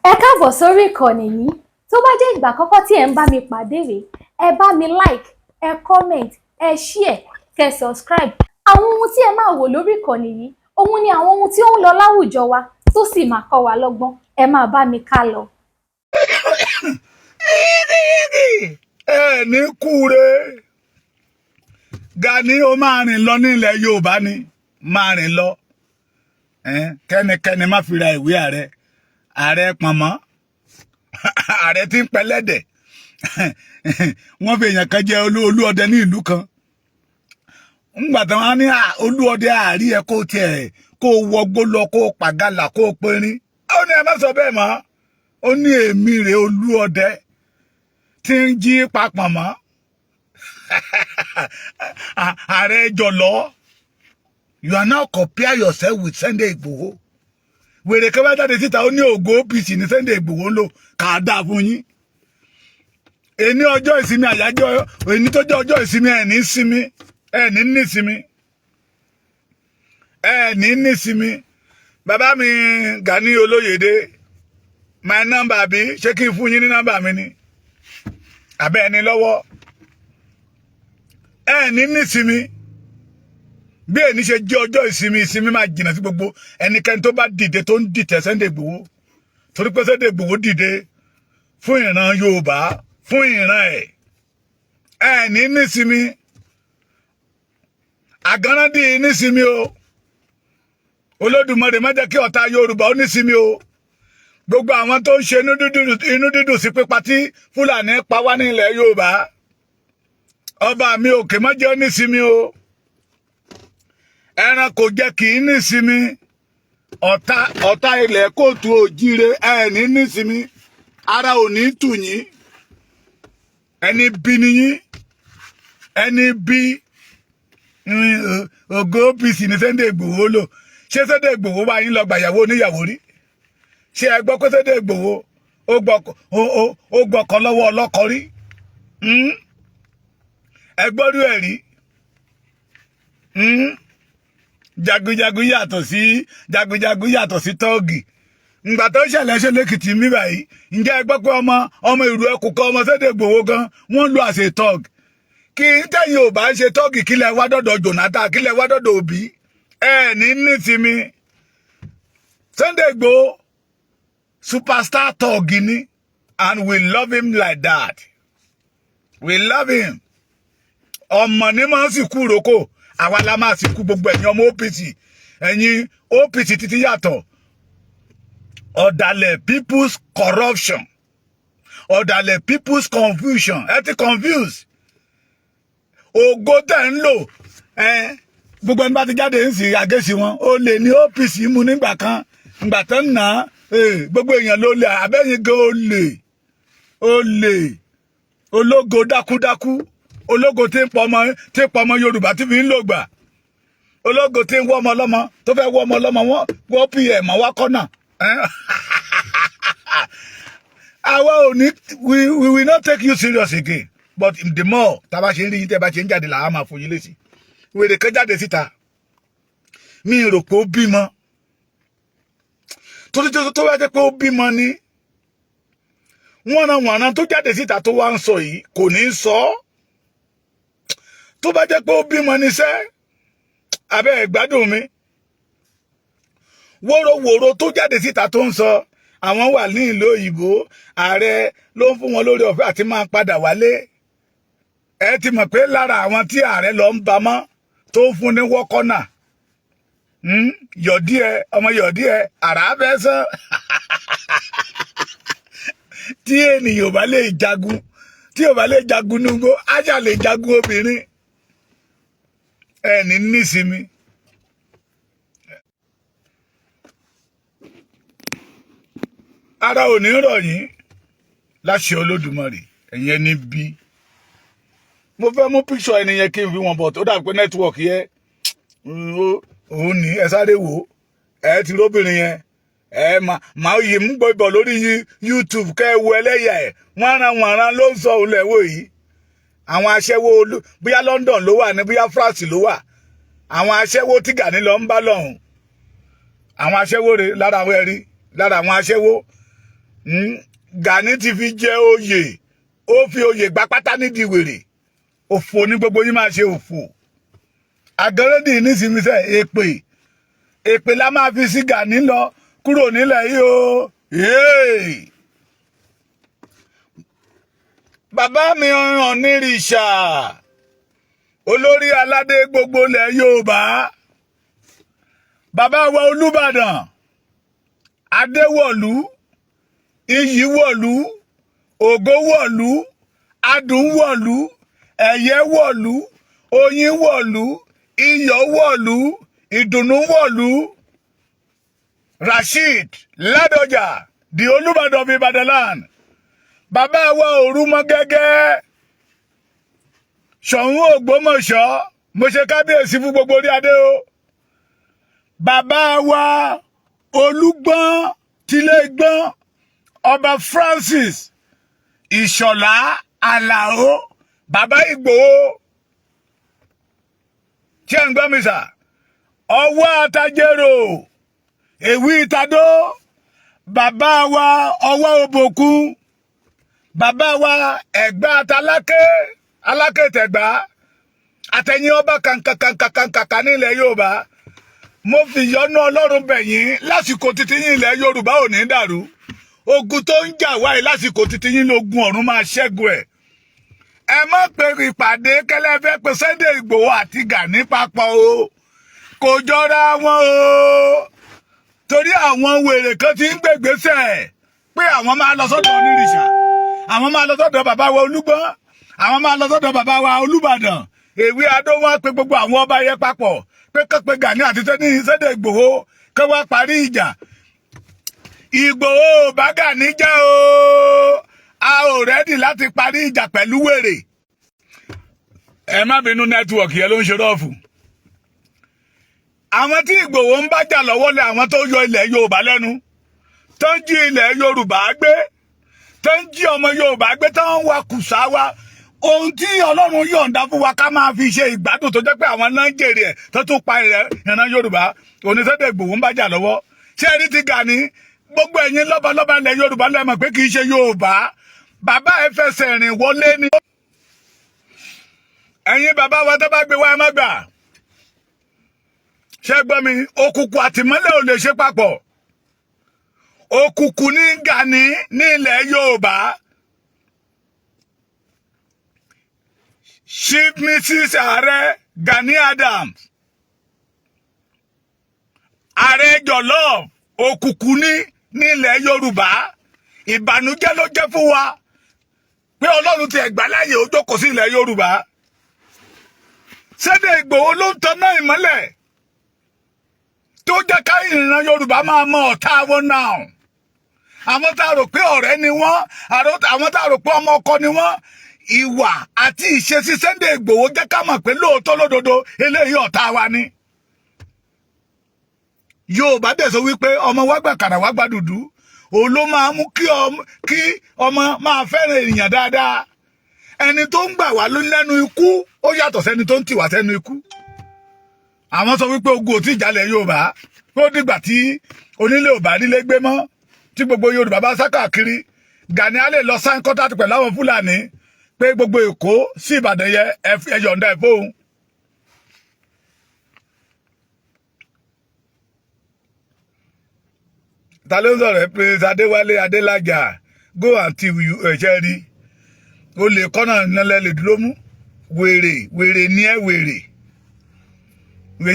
Ẹ káàbọ̀ sórí ìkànnì yìí. Tó bá jẹ́ ìgbà àkọ́kọ́ tí ẹ ń bá mi pàdé rèé, ẹ bá mi like, ẹ comment, ẹ share, kẹ́ subscribe. Àwọn ohun tí ẹ máa wò lórí ìkànnì yìí, òun ni àwọn ohun tí ó ń lọ láwùjọ wa tó sì máa kọ́ wa lọ́gbọ́n. Ẹ máa bá mi ká lọ. Ẹ ní kúre Gani ó máa rìn lọ nílẹ̀ Yorùbá ni máa rìn lọ kẹ́nikẹ́ni má fi ra ìwé ààrẹ pọ̀nmọ́ ààrẹ tí ń pẹlẹ́dẹ̀ wọ́n fi èèyàn kan jẹ́ olúọdẹ ní ìlú kan ńgbà tí wọ́n ní olúọdẹ àárí ẹ kó tiẹ̀ kó wọgbó lọ kó pàgálà kó pẹrin ó ní ẹ má sọ bẹ́ẹ̀ mọ́ ó ní èmi rè olúọdẹ tí ń jí papọ̀ mọ́ ààrẹ jọ̀lọ́. You are now compare yourself with Sunday Igboho. Wèrè kan bá jáde síta ó ní ògo OPC ní Sunday Igboho lò ká dáa fún yín. Èní ọjọ́ ìsinmi àyájọ́ èní tó jẹ́ ọjọ́ ìsinmi ẹ̀ní sinmi ẹ̀ní nísinmi ẹ̀ní nísinmi. Bàbá mi Gani Olóyèdé my number bí ṣé kí n fún yín ní nọ́mbà mi ni àbẹ́ ẹni lọ́wọ́ ẹ̀ní nísinmi. Bí ẹni ṣe jẹ́ ọjọ́ ìsinmi máa jìnnà sí gbogbo ẹnikẹ́ni tó bá dìde tó ń dìtẹ̀ Sunday Igboho torí pé Sunday Igboho dìde fún ìran Yorùbá fún ìran ẹ̀ ní nísinmi àgánrádì nísinmi o Olódùmarè má jẹ́ kí ọ̀tá Yorùbá ó nísinmi o gbogbo àwọn tó ń ṣe inú dídùn sí pípa tí Fúlàní pa wá ní ilẹ̀ Yorùbá ọba mi òkè má jẹ́ ó nísinmi o. Ẹran kò jẹ́ kì í nísinmi ọ̀tá ilẹ̀ kóòtù òjíire ẹni nísinmi ara ò ní tù yín ẹni bí niyín ẹni bí ògo OPC ní Sunday Igboho lò ṣé Sunday Igboho wá yín lọ gbàyàwó oníyàwó rí ṣé ẹ gbọ́ pé Sunday Igboho ó gbọ́kọ lọ́wọ́ ọlọ́kọ rí ẹ gbọ́rú ẹ̀ rí. Jagunjagun yàtọ̀ sí tọ́ọ̀gì ǹgbà tó ṣẹlẹ̀ ṣe lẹ́kìtì mi báyìí ǹjẹ́ ẹ gbọ́ pé ọmọ ìlú ẹkùn kan ọmọ Sunday Igboho gan wọ́n lù àṣẹ tọ́ọ̀gì kí tẹ̀yìn ò bá ń ṣe tọ́ọ̀gì kílẹ̀ wá dọ̀dọ̀ Jonathan kílẹ̀ wá dọ̀dọ̀ Obi ní nísìmí Sunday Igboho superstar tọ́ọ̀gì ni and we love him like that we love him ọmọ ní máa ń sì kú roko àwa la máa sì kú gbogbo ẹ̀yin ọmọ OPC ẹ̀yin OPC títí yàtọ̀ ọ̀dàlẹ̀ people's corruption ọ̀dàlẹ̀ people's confusion ẹ ti confuse ògo tẹ̀ ń lò gbogbo ẹni bá ti jáde ń sì àgẹ́sì wọn ó lè ní OPC mú nígbà kan ìgbà tó ń nà gbogbo èèyàn ló lè abẹ́yìn gan ó lè ológo dákúdákú ológo tí ń pọ ọmọ Yorùbá tí fi ń lò gbà ológo tí ń wọ́ ọmọ ọlọ́mọ tó fẹ́ wọ́ ọmọ ọlọ́mọ wọ́n pm wá kọ́nà àwa ò ní we will not take you serious again but the more tá a bá ṣe ń rí yín tẹ́ bá ṣe ń jáde làá máa fún yín lésì wèrè kan jáde síta mi rò pé ó bímọ tó wá jẹ́ pé ó bímọ ni wọ́nranwọ̀nran tó jáde síta tó wá ń sọ yìí kò ní sọ ọ́ tó bá jẹ́ pé ó bímọ níṣẹ́ abẹ́ ìgbádùn mi wóróworó tó jáde síta tó ń sọ àwọn wà ní ìlú òyìnbó ààrẹ ló ń fún wọn lórí ọ̀fẹ́ àti máa padà wálé ẹ ti mọ̀ pé lára àwọn tí ààrẹ lọ ń bamọ́ tó ń fún ní wọ́kọ́nà yọ̀dí ẹ ọmọ yọ̀dí ẹ àrà bẹ́ sán tí ènìyàn ò bá lè jagun tí ò bá lè jagun núgbó ájà lè jagun obìnrin ẹni nísinmi ara ò ní rọ̀ yín láṣẹ Olódùmarè ẹ̀yin ẹni bí mo fẹ́ mú píṣọ ẹniyẹn kí n fi wọn bọ̀ tó dà pé nẹ́tíwọ̀kì yẹ òun ní ẹ sáré wò ẹ ti róbìnrin yẹn máa yìí mú gbọ́ lórí YouTube kẹ́ ẹ wo ẹlẹ́yà ẹ̀ wọ́n ló ń sọ òun lẹ́wọ̀ yìí àwọn aṣẹ́wó bóyá London ló wà ní bóyá France ló wà àwọn aṣẹ́wó tí Gani lọ ń bá lọ́hùn àwọn aṣẹ́wó rẹ̀ lára àwọn ẹ̀rí lára àwọn aṣẹ́wó Gani ti fi jẹ oyè ó fi oyè gba pátá nídìí wèrè òfò ní gbogbo yín máa ṣe òfò àgọ́rẹ́dì nísìnyí sẹ́ èpè la máa fi sí Gani lọ kúrò nílẹ̀ yìí o. Bàbá mi Ọ̀nìrìṣà olórí aládé gbogbo ilẹ̀ Yorùbá bàbá wa Olúbàdàn Adéwọ̀lú Iyìwọ̀lú Ògówọ̀lú Adùnwọ̀lú Ẹ̀yẹ́wọ̀lú Oyínwọ̀lú Iyọ̀wọ̀lú Ìdùnnúwọ̀lú Rasheed Ládọjà di Olúbàdàn of Ìbàdàn land bàbá wa Òrùmọgẹ́gẹ́ Ṣọ̀ún Ògbómọ̀ṣọ́ mo ṣe kábíyèsí fún gbogbo orí adé o bàbá wa Olúgbọ́n Tilégbọ́n Ọba Francis Ìṣọ̀lá Àlàó bàbá Ìgbòho ṣé ń gbọ́ mi sà ọwọ́ àtàjẹrò èwì ìtàdó bàbá wa ọwọ́ òbòkun bàbá wa Ẹ̀gbá àtàlákè Alákè Tẹ̀gbá àtẹ̀yìn ọba kàǹkàǹkàǹkàǹkà nílẹ̀ Yorùbá mo fi ìyọ́nú Ọlọ́run bẹ̀ yín lásìkò títí yín ilẹ̀ Yorùbá ò ní dàrú ogun tó ń jà wáyé lásìkò títí yín lógun ọ̀run máa ṣẹ́gun ẹ̀ ẹ má pe ìpàdé kẹlẹ́fẹ́ pé Sunday Ìgbòho àti Gani papọ̀ o kò jọra wọn o torí àwọn wèrè kan ti ń gbègbèsẹ̀ pé àwọn máa lọ sọ́dọ̀ Onírìṣà àwọn máa lọ sọ́dọ̀ bàbá wa Olúgbọ́n àwọn máa lọ sọ́dọ̀ bàbá wa Olúbàdàn èwe adó wọn pé gbogbo àwọn ọba yẹn papọ̀ pé kọ́pẹ́ Gani àti Sunday Ìgbòho kọ́ wá parí ìjà Ìgbòho bá Gani jẹ́ o a ò rẹ́dì láti parí ìjà pẹ̀lú wèrè ẹ má bínú nẹ́tíwọ̀kì yẹn ló ń ṣe rọ́ọ̀fù àwọn tí Ìgbòho ń bá jà lọ́wọ́ lé àwọn tó yọ ilẹ̀ Yorùbá lẹ́nu tó ń jí ilẹ̀ Yorùbá gbé tó ń jí ọmọ Yorùbá gbé tó ń wa kùsà wa ohun tí Ọlọ́run yọ̀ǹda fún wa ká máa fi ṣe ìgbádùn tó jẹ́ pé àwọn náà ń jèrè ẹ̀ tó tún pa ìran Yorùbá òní Sunday Ìgbòho ń bá jà lọ́wọ́ ṣé ẹni ti Gani gbogbo ẹ̀yin lọ́balọ́ba ilẹ̀ Yorùbá lẹ́mọ̀ pé kì í ṣe Yorùbá bàbá ẹ fẹsẹ̀ rìn wọlé ni ẹ̀yin bàbá wa tó bá gbé wa ẹ má gbà ṣé gbọ́ mi òkùnkùn àtìmọ́lẹ̀ ò lè ṣe papọ̀ òkùnkùn ní Gani ní ilẹ̀ Yorùbá Chief Mrs. Ààrẹ Gani Adams ààrẹ jọ̀lọ́ òkùnkùn ní ilẹ̀ Yorùbá ìbànújẹ́ ló jẹ́ fún wa pé Ọlọ́run ti ẹ̀gbá láyè ó jókòó sí ilẹ̀ Yorùbá Sunday Ìgbòho ló ń tanná ìmọ́lẹ̀ tó jẹ́ ká ìran Yorùbá máa mọ ọ̀tá wọn náà àwọn tá a rò pé ọ̀rẹ́ ni wọ́n àwọn tá a rò pé ọmọ ọkọ ni wọ́n ìwà àti ìṣesí Sunday Ìgbòho jẹ́ ká mọ̀ pé lóòótọ́ lódodo eléyìí ọ̀tá wa ni Yorùbá dẹ̀ sọ wípé ọmọ wa gbà kàrà wa gbà dúdú òun ló máa mú kí ọmọ máa fẹ́ràn èèyàn dáadáa ẹni tó ń gbà wá lẹ́nu ikú ó yàtọ̀ sẹ́ni tó ń tì wá sẹ́nu ikú àwọn sọ wípé ogun ò tí ìjàlẹ̀ Yorùbá ó dìgbà tí onílé ò bá nílé gbé mọ́ tí gbogbo Yorùbá bá sá káàkiri Gani á lè lọ sign contract pẹ̀lú àwọn Fúlàní pé gbogbo Èkó sí Ìbàdàn yẹ ẹ yọ̀ǹda ẹ̀ fóun. ta ló ń sọ̀rọ̀ Prince Adéwálé Adélájà go and till ẹ̀ṣẹ́ rí o lè kọ́nà nílẹ̀ lè dúró mú wèrè ní ẹ wèrè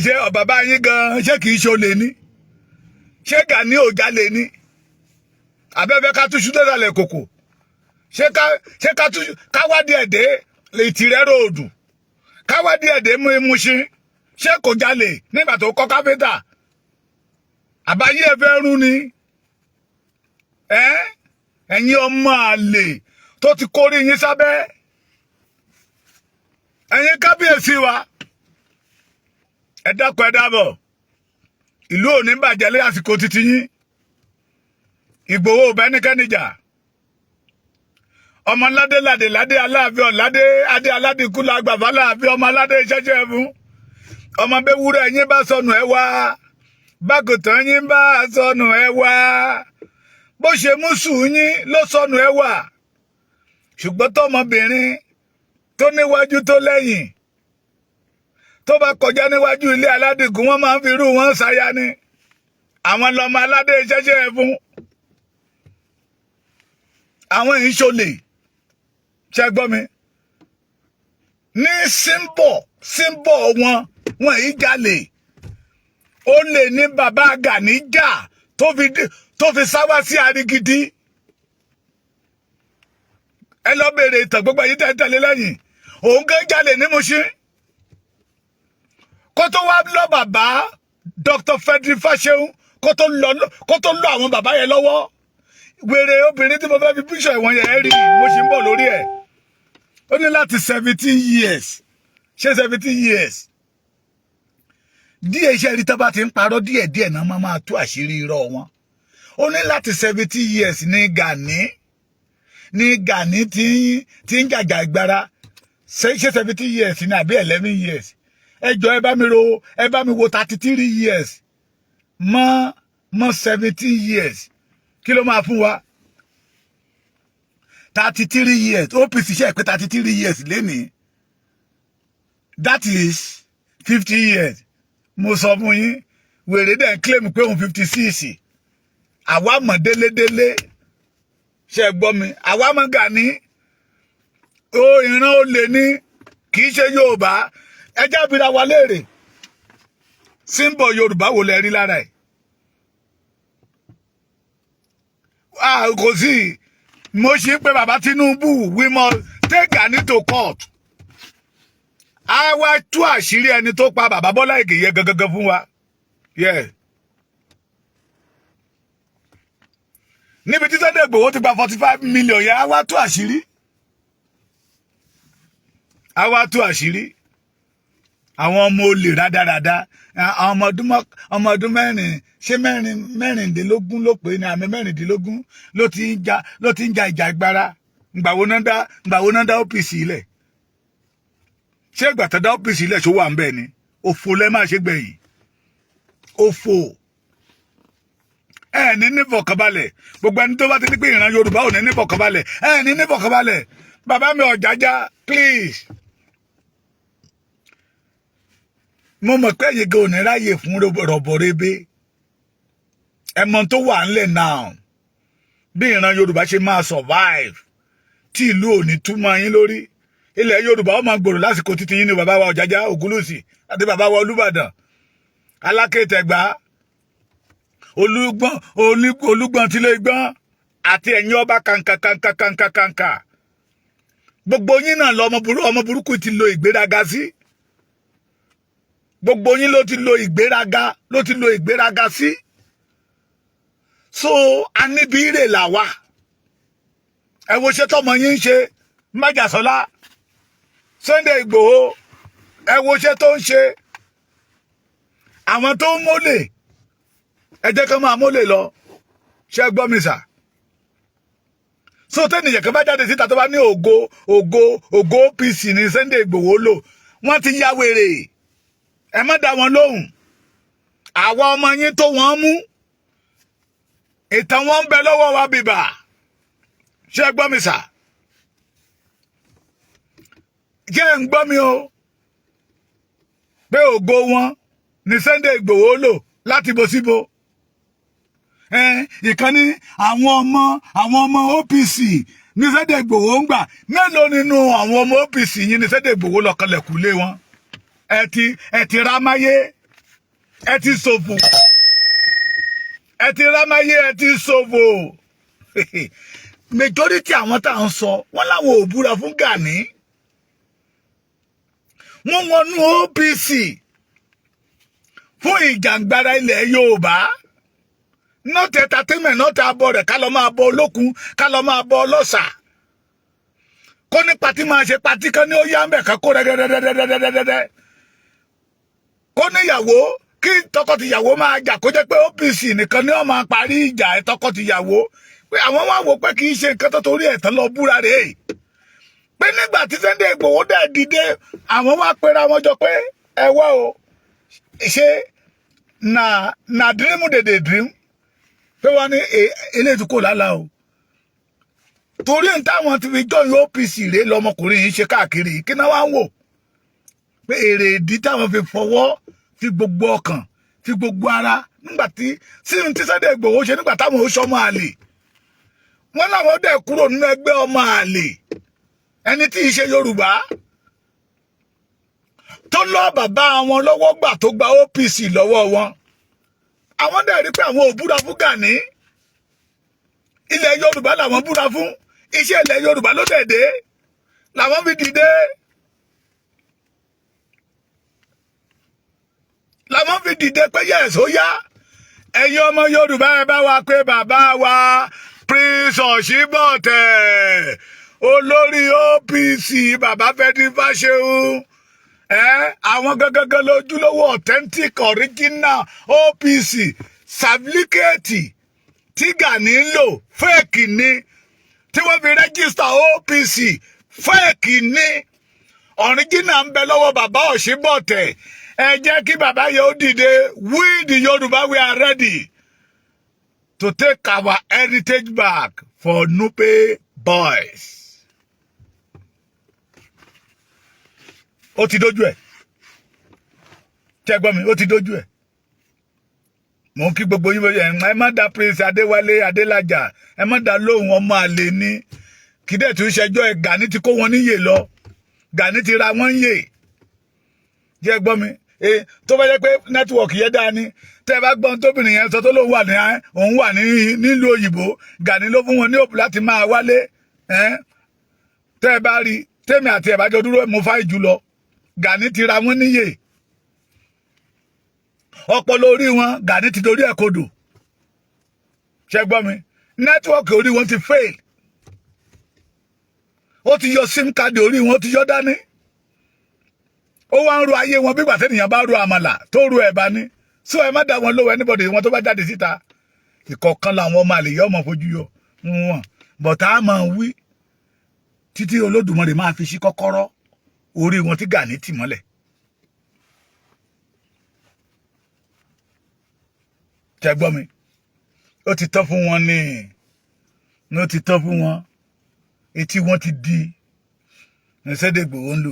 ṣé bàbá yín gan ṣé kìí ṣe olè ní ṣé Gani ò jalè ní abẹ́fẹ́ ká túṣu dẹ́sàlẹ̀ kòkò ṣé ká wádìí ẹ̀dẹ́ ìtìrẹ́ ròdù ká wádìí ẹ̀dẹ́ mú Mùṣín ṣé kò jalè nígbà tó kọ́ káfíńtà àbáyé ẹ̀fẹ́ rún ni ẹ̀yin ọmọ àlè tó ti kórí yín sábẹ́ ẹ̀yin kábíyèsí wa ẹ dákun ẹ dábọ̀ ìlú ò ní bàjẹ́ lé àsìkò títí yín Ìgbòho bẹ́nikẹ́ni jà ọmọ ládé ládé aláàfin ọ̀ládé adé aládé kúlọ̀ àgbàfà láàfin ọmọ aládé ṣẹ́ṣẹ́ fún ọmọ bẹ́wúrẹ́ yín bá sọnù ẹ wá bákòtán yín bá sọnù ẹ wá bó ṣe mú sùn yín ló sọnù ẹwà ṣùgbọ́n tọmọbìnrin tó níwájú tó lẹ́yìn tó bá kọjá níwájú ilé aládìgún wọ́n máa ń fi irú wọn ṣaya ni àwọn lọmọ aládé ṣẹṣẹ fún àwọn ìṣòlè ṣe gbọ́ mi ní símbọ̀ wọn yìí jalè ó lè ní bàbá Gani jà tó fi sáwá sí Arigidi ẹ lọ bèrè ìtàn gbogbo yìí tẹ̀lé lẹ́yìn òun gé jalè ní Mushin kó tó wá lọ bàbá Dr. Frederick Fasehun kó tó lọ àwọn bàbá yẹn lọ́wọ́ wèrè obìnrin tí mo fẹ́ fi píṣọ̀ ìwọ̀n yẹn rí mo ṣe ń bọ̀ lórí ẹ̀ ó ní láti 17 years ṣé 17 years díẹ̀ iṣẹ́ rí tábà ti ń parọ́ díẹ̀díẹ̀ náà máa tú àṣírí irọ́ wọn ó ní láti 70 years ní Gani tí ń jàjà ìgbára ṣé 70 years ní àbí 11 years ẹ jọ̀ọ́ ẹ bá mi wo 33 years mọ́ 17 years kí ló máa fún wa 33 years OPC ṣe pé 33 years lénìí that is 50 years mo sọ fún yín wèrè dẹ̀ ń claim pé òun 56 àwa mọ̀ délédélé ṣe gbọ́ mi àwa mọ̀ Gani ó ìran ó lè ní kì í ṣe Yorùbá ẹjẹ́ bíra wa léèrè símbọ̀ Yorùbá wo lẹ rí lára ẹ̀ kò sí mo ṣe pé bàbá Tinubu we must take Gani to court a wá tú àṣírí ẹni tó pa bàbá Bọ́lá Ìgè yẹn gangan fún wa níbi tí Sunday Igboho ti gba 45 million yẹn a wá tú àṣírí àwọn ọmọ olè rádaràda àwọn ọmọ ọdún mẹ́rin ṣé mẹ́rìndínlógún ló pé ní àmì mẹ́rìndínlógún ló ti ń ja ìjà ìgbára gbàwó náà dá OPC ilẹ̀ ṣé ìgbà tó dá OPC ilẹ̀ ṣó wà ń bẹ̀ ni òfò lẹ́ máa ṣe gbẹ̀yìn òfò ẹ ní nífọ̀kànbalẹ̀ gbogbo ẹni tó bá ti ní pé ìran Yorùbá ò ní nífọ̀kànbalẹ̀ ẹ ní nífọ̀kànbalẹ̀ bàbá mi Ọ̀jájá please mo mọ̀ pé ẹ̀yẹ gan ò ní ráyè fún rọ̀bọ̀rẹ́bẹ́ ẹmọ tó wà ńlẹ̀ náà bí ìran Yorùbá ṣe máa survive tí ìlú ò ní túmọ̀ yín lórí ilẹ̀ Yorùbá ó máa gbòòrò lásìkò títí yín ní bàbá wa Ọ̀jájá Ògúnlùsì àti bàbá wa Olúbàdàn Alákétẹ̀gbá Olúgbọ̀n tílé gbọ́n àti ẹ̀yin ọba kàǹkà gbogbo yín náà lọ ọmọ burúkú ti lo ìgbéraga sí gbogbo yín ló ti lo ìgbéraga sí so a níbi ire làwà ẹ wo ṣe tọmọ yín ń ṣe Májàsọ́lá Sunday Igboho ẹ wo ṣe tó ń ṣe àwọn tó ń mólè ẹ jẹ́ ká máa mólè lọ ṣe gbọ́ mi sà so tẹ́nìyàn kan bá jáde síta tó bá ní ògo OPC ní Sunday Igboho lò wọ́n ti ya wèrè ẹ má dá wọn lóhùn àwa ọmọ yín tó wọ́n mú ìtàn wọn ń bẹ lọ́wọ́ wa bìbà ṣe gbọ́ mi sà jẹ́ ń gbọ́ mi o pé ògo wọn ní Sunday Igboho lò láti bo síbo ìkànnì àwọn ọmọ OPC ní Sunday Igboho ń gbà mélòó nínú àwọn ọmọ OPC yín ní Sunday Igboho lọ́kànlẹ̀kùn lé wọn ẹ ti rámáyé ẹ ti ṣòfò ẹ ti rámáyé ẹ ti ṣòfò majority àwọn tá à ń sọ wọn láwọn ò búra fún Gani wọn wọnú OPC fún ìjàngbara ilẹ̀ Yorùbá not entertainment not abọ́ rẹ̀ ká lọ máa bọ olókun ká lọ máa bọ ọlọ́ṣà kó ní pati máa ṣe pati kan ní ó yá ń bẹ̀ ká kó rẹ́dẹ́dẹ́dẹ́dẹ́dẹ́dẹ́ kó níyàwó kí tọkọtìyàwó máa jà kó jẹ́ pé OPC nìkan ni wọ́n máa parí ìjà ẹ̀ tọkọtìyàwó pé àwọn wá wò pé kì í ṣe nǹkan tó torí ẹ̀ tán lọ búra rèé pé nígbà tí Sunday Igboho dẹ̀ dìde àwọn wá pera wọn jọ pé ẹ wá o ṣe na dream dey dream pé wọ́n ní eléyìí kò lálá o torí ń táwọn ti fi jọyìn OPC rèé lọmọkùnrin yìí ṣe káàkiri kí náà wá ń wò pé èrè ìdí táwọn fi fọwọ́ fi gbogbo ọkàn fi gbogbo ara nígbà tí sínú tí Sunday Igboho ṣe nígbà táwọn oṣù ọmọ àlè wọn làwọn dẹ̀ kúrò nínú ẹgbẹ́ ọmọ àlè ẹni tí ì ṣe Yorùbá tó lọ bàbá wọn lọ́wọ́ gbà tó gba OPC lọ́wọ́ wọn àwọn dẹ̀ rí pé àwọn ò búra fún Gani ilẹ̀ Yorùbá làwọn búra fún iṣẹ́ ilẹ̀ Yorùbá ló dẹ̀dẹ̀ làwọn fi dìde pé yẹ̀s ó yá ẹ̀yin ọmọ Yorùbá ẹ bá wa pé bàbá wa Prince Ọ̀ṣínbọ̀tẹ̀ olórí OPC bàbá Fẹ́mi Fáṣẹ̀hùn àwọn gangan lójúlówó authentic original OPC certificate tí Gani ń lò fake ni tí wọ́n fi rẹ́gísítà OPC fake ni original ń bẹ lọ́wọ́ bàbá Ọ̀ṣínbọ̀tẹ̀ ẹ jẹ́ kí bàbá yẹn ó dìde we the Yorùbá we are ready to take our heritage back for Nupe boys. Ó ti dójú ẹ̀ tẹ́gbọ́n mi ó ti dójú ẹ̀ mò ń kí gbogbo yín ẹ má da Prince Adéwálé Adélájà ẹ má da lóhùn ọmọ àlè ní kí dẹ̀ tún ṣẹjọ́ ẹ̀ Gani ti kó wọn níyè lọ Gani ti ra wọn yè jẹ́ gbọ́ mi tó bá jẹ́ pé nẹ́tíwọ̀kì yẹn dáa ni tẹ́ ẹ bá gbọ́n tóbìnrin yẹn sọ tó lóun wà ní òun wà nílùú òyìnbó Gani ló fún wọn ní òpù láti máa wálé tẹ́ ẹ bá rí tèmi àti ẹ̀ bá jọ dúró mo fáì jù lọ Gani ti ra wọn níyè ọpọlọ orí wọn Gani ti dorí ẹ̀ kodò ṣé gbọ́ mi nẹ́tíwọ̀kì orí wọn ti fail ó ti yọ sim card orí wọn ó ti yọ dání ó wá ń ro ayé wọn bí gbàtẹ́ nìyàn bá ro àmàlà tó ro ẹ̀bà ní so ẹ má dá wọn lówó anybody wọn tó bá jáde síta ìkọ̀ọ̀kan làwọn ọmọ àlè yọ ọmọ fojú yọ wọn bọ̀tá máa wí títí Olódùmarè máa fi sí kọ́kọ́rọ́ orí wọn tí Gani tì mọ́lẹ̀ tẹ́ gbọ́ mi ó ti tọ́ fún wọn ní ó ti tọ́ fún wọn etí wọn ti di ní Sunday Igboho ń lò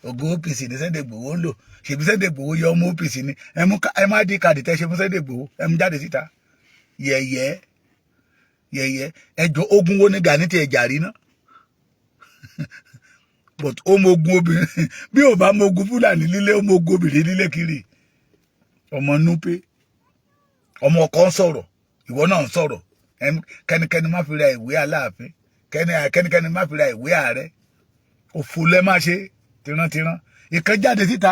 ògo OPC ní Sunday Igboho ń lò ṣèbí Sunday Igboho yọ ọmọ OPC ni ẹ má dí káàdì tẹ́ ṣe fún Sunday Igboho ẹ mú jáde síta yẹ̀yẹ́ ẹjọ́ ogun wo ní Gani tí ẹ jà rí ná but ó mọ ogun obìnrin bí ò bá mọ ogun Fúlàní lílé ó mọ ogun obìnrin lílé kiri ọmọ Nupe ọmọ ọkọ ń sọ̀rọ̀ ìwọ náà ń sọ̀rọ̀ kẹ́nikẹ́ni má fi ra ìwé Aláàfin kẹ́nikẹ́ni má fi ra ìwé ààrẹ òfò lẹ máa ṣe tìrantìran ìkan jáde síta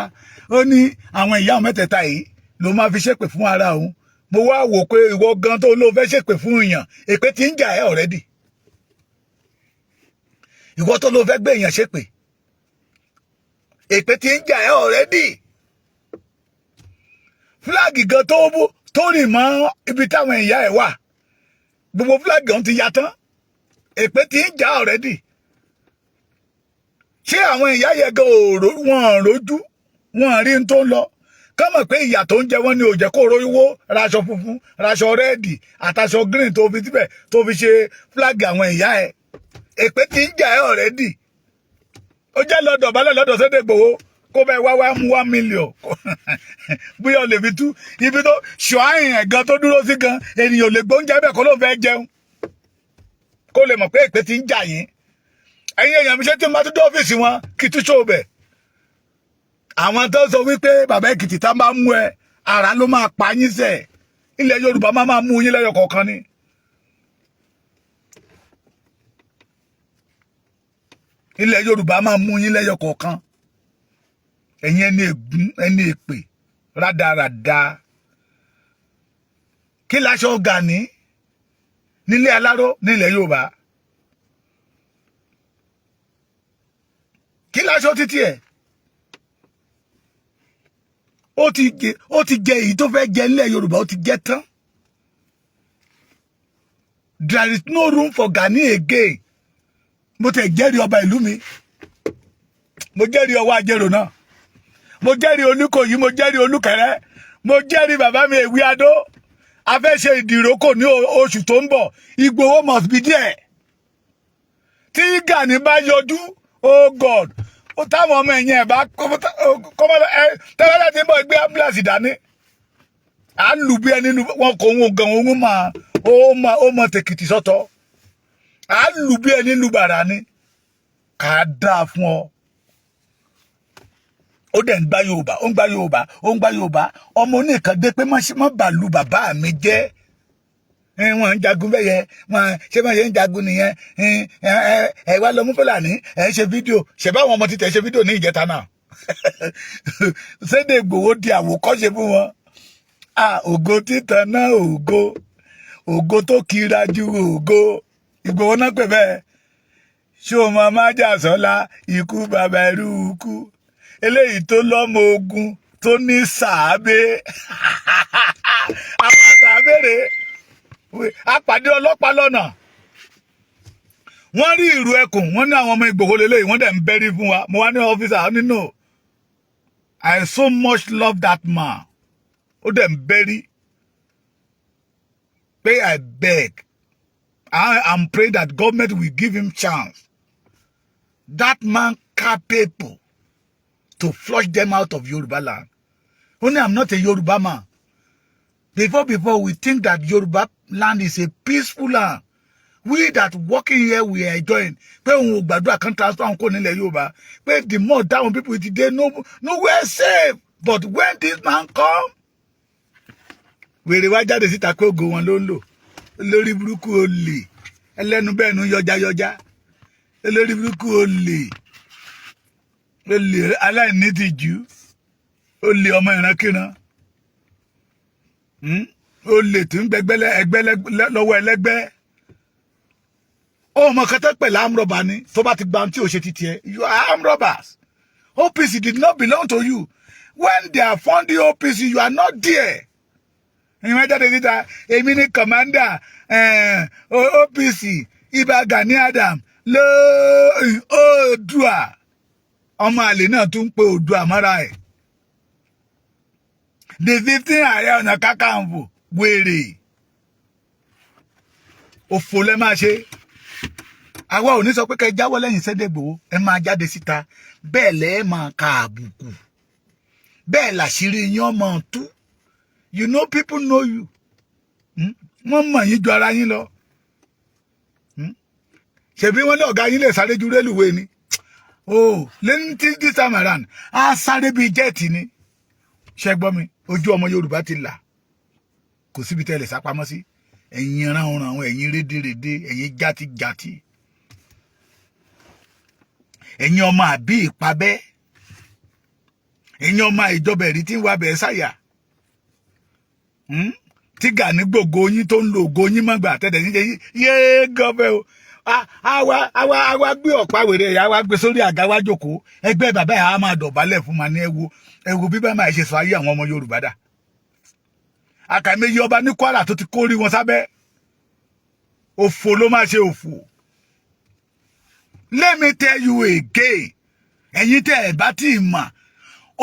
ó ní àwọn ìyá mẹ́tẹ̀ẹ̀ta yìí ló máa fi ṣépè fún ara òun mo wá wò pé ìwọ gan tó ló fẹ́ ṣépè fún èèyàn èpè tí ń jà ẹ́ already ìwọ tó ló fẹ́ gbé èèyàn ṣépè èpè tí ń jà ẹ́ already fúláàgì gan tó rìn mọ́ ibi táwọn ìyá ẹ̀ wà gbogbo fúláàgì ọ̀hún ti ya tán èpè tí ń jà already ṣé àwọn ìyá yẹn gan wọn rojú wọn rí n tó ń lọ kán mọ̀ pé ìyà tó ń jẹ wọ́n ní ó jẹ́ kó rówó raṣọ funfun raṣọ rẹ́ẹ̀dì àtàṣọ green tó fi síbẹ̀ tó fi ṣe fúláàgì àwọn ìyá ẹ̀ èpè tí ń jà ẹ́ already ó jẹ́ lọ́dọ̀ balẹ̀ lọ́dọ̀ Sunday Igboho kó bẹ́ẹ̀ wá mú 1 million bóyá lè fi tú ibi tó ṣọ́àyìn ẹ̀gan tó dúró sí gan ènìyàn lè gbóúnjẹ bẹ́ẹ̀ kó ló fẹ́ jẹun kó lè mọ̀ pé èpè tí ń jà yín ẹ̀yin èèyàn mi ṣe tí mo bá tún dé ọ́fíìsì wọn kí tún ṣó bẹ̀ àwọn tó sọ wípé bàbá Èkìtì tá máa mú ẹ ara ló máa pa yín sẹ̀ ilẹ̀ Yorùbá máa mú yín lẹ́yọ kọ̀ọ̀kan ni ilẹ̀ Yorùbá máa mú yín lẹ́yọ kọ̀ọ̀kan ẹ̀yin ẹni ègún ẹni èpè rádaràda kí láṣọ Gani nílé Aláró nílẹ̀ Yorùbá kí láṣọ títí ẹ̀ ó ti jẹ èyí tó fẹ́ jẹ nílẹ̀ Yorùbá ó ti jẹ tán there is no room for Gani again mo tẹ̀ jẹ́rìí ọba ìlú mi mo jẹ́rìí ọwọ́ Ajérò náà mo jẹ́rìí Olúkòyí mo jẹ́rìí Olúkẹ̀rẹ́ mo jẹ́rìí bàbá mi Èwe Adó a fẹ́ ṣe ìdìrókò ní oṣù tó ń bọ̀ Ìgbòho must be there tí Gani bá yọjú oh God ó táwọn ọmọ ẹ̀yìn ẹ̀ bá tẹ́lẹ̀ tí ń bọ̀ gbé ambulance dání à ń lù bí ẹni wọn kò ń gan òun ó mọ tèkìtì sọ́tọ̀ à ń lù bí ẹni lù bàrà ni kà á dáa fún ọ ó dẹ̀ ń gbá Yorùbá ó ń gbá Yorùbá ó ń gbá Yorùbá ọmọ oníkan dé pé má bàlù bàbá mi jẹ́ wọn ń jagun bẹ́yẹ wọn ṣé wọn ṣe ń jagun nìyẹn ẹ wá lọ mú Fúlàní ẹ ṣe fídíò ṣe báwọn ọmọ títẹ̀ ṣe fídíò ní ìjẹta náà Sunday Igboho di àwòkọ́ṣe fún wọn ògo títan náà ògo tó kira ju ògo Igboho náà pè bẹ́ẹ̀ ṣé o máa má jà sọ́la ikú bàbá ẹrú ikú eléyìí tó lọ́mọ ogun tó ní sàábé àwọn sàábé rèé apàdé ọlọ́pàá lọ́nà wọ́n rí ìrù ẹkùn wọ́n ní àwọn ọmọ Ìgbòho lélẹ́yìí wọ́n dẹ̀ ń bẹ́rí fún wa mo wá ní ọ́fíìsà nínú I so much love that man ó dẹ̀ ń bẹ́rí pé I beg I am praying that government will give him chance that man capable to flush them out of Yoruba land only I'm not a Yoruba man before we think that Yoruba land is a peaceful land we that working here we are enjoying pé òun ò gbàdúrà kan transfer àwọn kò nílẹ̀ Yorùbá pé the more down people today nowhere safe but when this man come wèrè wá jáde síta pé ògo wọn ló ń lò lórí burúkú olè ẹlẹ́nu bẹ́ẹ̀ nu yọjáyọjá lórí burúkú olè aláìní tìjú olè ọmọ ìrankíran olè tó ń gbẹgbẹ́lẹ́ ẹgbẹ́ lọ́wọ́ ẹlẹ́gbẹ́ ọmọ kẹtẹ pẹ̀lú amrọ̀bà ni tó bá ti gba ohun tí ò ṣe ti tiẹ̀ you are armed robbers OPC did not belong to you when they are funding OPC you are not there ìwọ́n jáde níta èmi ni commander OPC Ìbà Gani Adam Oòduà ọmọ àlè náà tún ń pe Oòduà mọ́ra ẹ̀ the 15 Ààrẹ Ọ̀nà Kakanfò wèrè òfò lẹ máa ṣe àwa ò ní sọ pé kẹ́ jáwọ́ lẹ́yìn Sunday Igboho ẹ máa jáde síta bẹ́ẹ̀ lẹ́ máa ka àbùkù bẹ́ẹ̀ làṣírí yín ọmọ tú you know people know you wọ́n mọ̀ yín ju ara yín lọ ṣebí wọ́n ní ọ̀gá yín lè sáré ju rélùwé ni lẹ́yìn tí this time around á sáré bíi jẹ́ẹ̀tì ni ṣẹ́gbọ́n mi ojú ọmọ Yorùbá ti là kò síbi tẹ́ lè sápamọ́ sí ẹ̀yin ránran àwọn ẹ̀yin rédèrèdè ẹ̀yin játijàti ẹ̀yin ọmọ àbí ìpabẹ́ ẹ̀yin ọmọ ìjọba ẹ̀rí tí ń wá bẹ̀ẹ́ sáyà tí Gani gbogbo yín tó ń lo ògo yín mọ́gbà tẹ́tẹ̀ ní jẹ́ yéé gọ́fẹ́ o àwa gbé ọ̀pá wèrè ẹ̀yà wa gbé sórí àga wa jókòó ẹgbẹ́ bàbá ẹ̀ á máa dọ̀bálẹ̀ fún ma ní ẹwu bí bá máa ṣe sọ ayé àwọn ọmọ Yorùbá dà àkàìmọye ọba ní Kwara tó ti kórí wọn sábẹ́ òfò ló máa ṣe òfò let me tell you again ẹ̀yin tẹ́ ẹ̀ bá tí ì mà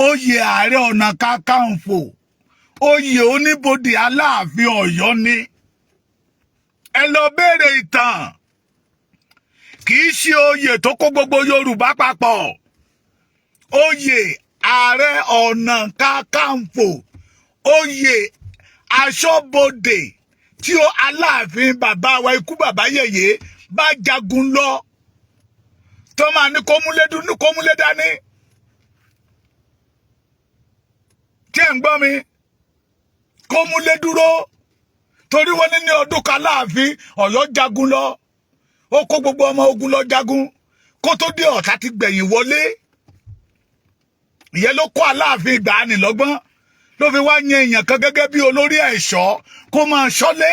oyè Ààrẹ Ọ̀nà Kakanfò oyè oníbodè Aláàfin Ọ̀yọ́ ni ẹ lọ béèrè ìtàn kì í ṣe oyè tó kó gbogbo Yorùbá papọ̀ oyè Ààrẹ Ọ̀nà Kakanfò oyè aṣọ́bodè tí ó Aláàfin bàbá wa ikú bàbá yèyé bá jagun lọ tó máa ní kó múlé dání tí ẹ̀ ń gbọ́ mi kó múlé dúró torí wọ́n ní ọdún kan Aláàfin Ọ̀yọ́ jagun lọ ó kó gbogbo ọmọ ogun lọ jagun kó tó dé Ọ̀tá ti gbẹ̀yìn wọlé ìyẹn ló kó Aláàfin ìgbàanì lọ́gbọ́n ló fi wá yan èèyàn kan gẹ́gẹ́ bí olórí ẹ̀ṣọ́ kó máa ṣọ́lé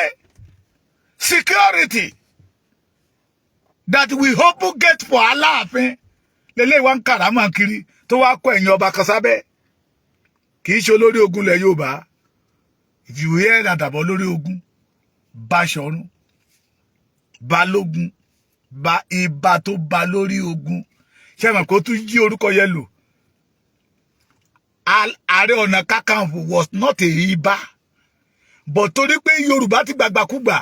security that we hope get for Aláàfin lélẹ́yìí wá ń kàrámà kiri tó wá kó ẹ̀yìn ọba kan sábẹ́ kì í ṣe olórí ogun lẹ̀ Yorùbá if you hear that about olórí ogun Báṣọ̀run Balógun Ìbà tó ba lórí ogun ṣé mọ̀ kó tún yí orúkọ yẹn lò Ààrẹ Ọ̀nà Kakanfò was not a Ìbà bọ̀ torí pé Yorùbá ti gbàgbàkúgbà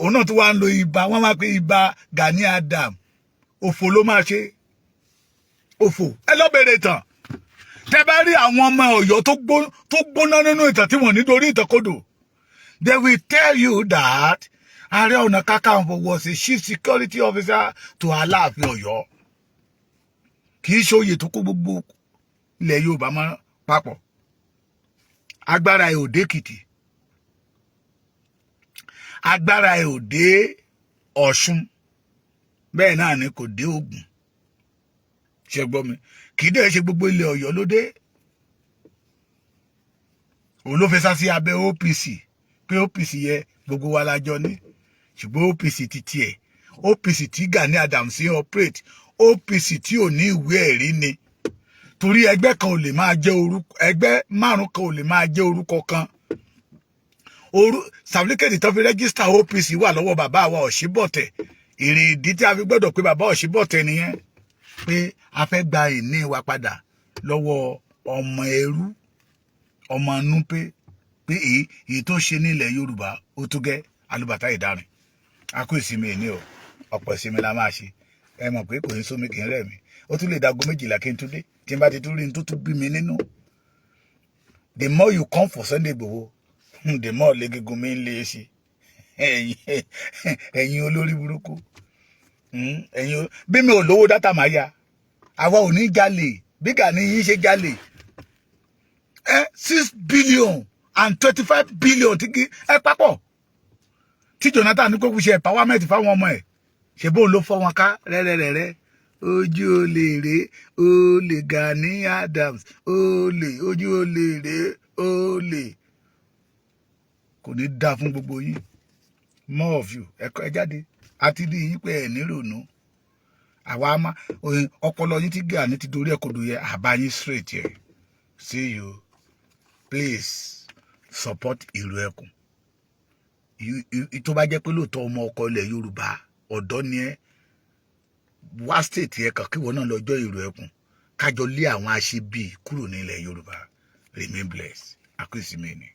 òun náà tó wá ń lo ibà wọ́n máa pe ibà Gani Adam òfò ló máa ṣe òfò ẹ lọ bèrè ìtàn tẹ bá rí àwọn ọmọ Ọ̀yọ́ tó gbóná nínú ìtàn tí wọ́n nítorí ìtànkodò they will tell you that Ààrẹ Ọ̀nà Kakanfò was a chief security officer to Aláàfin Ọ̀yọ́ kì í ṣe oyè tó kó gbogbo ilẹ̀ Yorùbá mọ́ papọ̀ agbára ẹ̀ ò dé Èkìtì agbára ẹ̀ ò dé Ọ̀ṣun bẹ́ẹ̀ náà ni kò dé Ògùn ṣe gbọ́ mi kì í dẹ̀ ṣe gbogbo ilẹ̀ Ọ̀yọ́ ló dé òun ló fẹ́ sá sí abẹ́ OPC pé OPC yẹ gbogbo wa lájọ ní ṣùgbọ́n OPC ti tiẹ̀ OPC tí Gani Adams ń operate OPC tí ò ní ìwé ẹ̀rí ni torí ẹgbẹ́ kan ò lè máa jẹ́ orúkọ ẹgbẹ́ márùn kan ò lè máa jẹ́ orúkọ kan sàbílíkèdì tó fi rẹ́gísítà OPC wà lọ́wọ́ bàbá wa Ọ̀ṣínbọ̀tẹ̀ èrè ìdí tí a fi gbọ́dọ̀ pé bàbá Ọ̀ṣínbọ̀tẹ̀ nìyẹn pé a fẹ́ gba ìní wa padà lọ́wọ́ ọmọ ẹrú ọmọ núpé pé èyí tó ṣe nílẹ̀ Yorùbá ó tó gẹ́ alùbàtà ìdarin a kó ìsinmi ìní o ọ̀pọ̀ ìsinmi la máa ṣe ẹ mọ̀ pé kò ní sómi kì í rẹ̀ mí ó tún lè dago 12 kí n tún dé tí n bá ti tún rí n tó tún bí mi nínú the more you come for Sunday Igboho the more legegun mi ń lé sí ẹ̀yin olórí burúkú ẹ̀yin bí mi ò lówó dátà máa ya àwa ò ní jalè bí Gani yín ṣe jalè 6 billion and 25 billion tí ẹ papọ̀ tí Jonathan ní kó fi ṣe empowerment fáwọn ọmọ ẹ̀ ṣe bóun ló fọ́ wọn ká rẹ́rẹ́rẹ́rẹ́ ojú olè rè olè Gani Adams olè ojú olè rè olè kò ní dáa fún gbogbo yín more of you ẹ jáde àti ní yín pé ẹ nírònú àwa má ọpọlọ yín tí Gani ti dorí ẹ kodò yẹ àbá yín straight yẹ see you please support Ìlú Ẹkùn tó bá jẹ́ pé lóòótọ́ ọmọ ọkọ ilẹ̀ Yorùbá ọ̀dọ́ ni ẹ wá state yẹ kàn kí wọn náà lọ́jọ́ Ìlú Ẹkùn kájọ lé àwọn aṣebi kúrò ní ilẹ̀ Yorùbá remain blessed àkúrẹ́sì mi ni.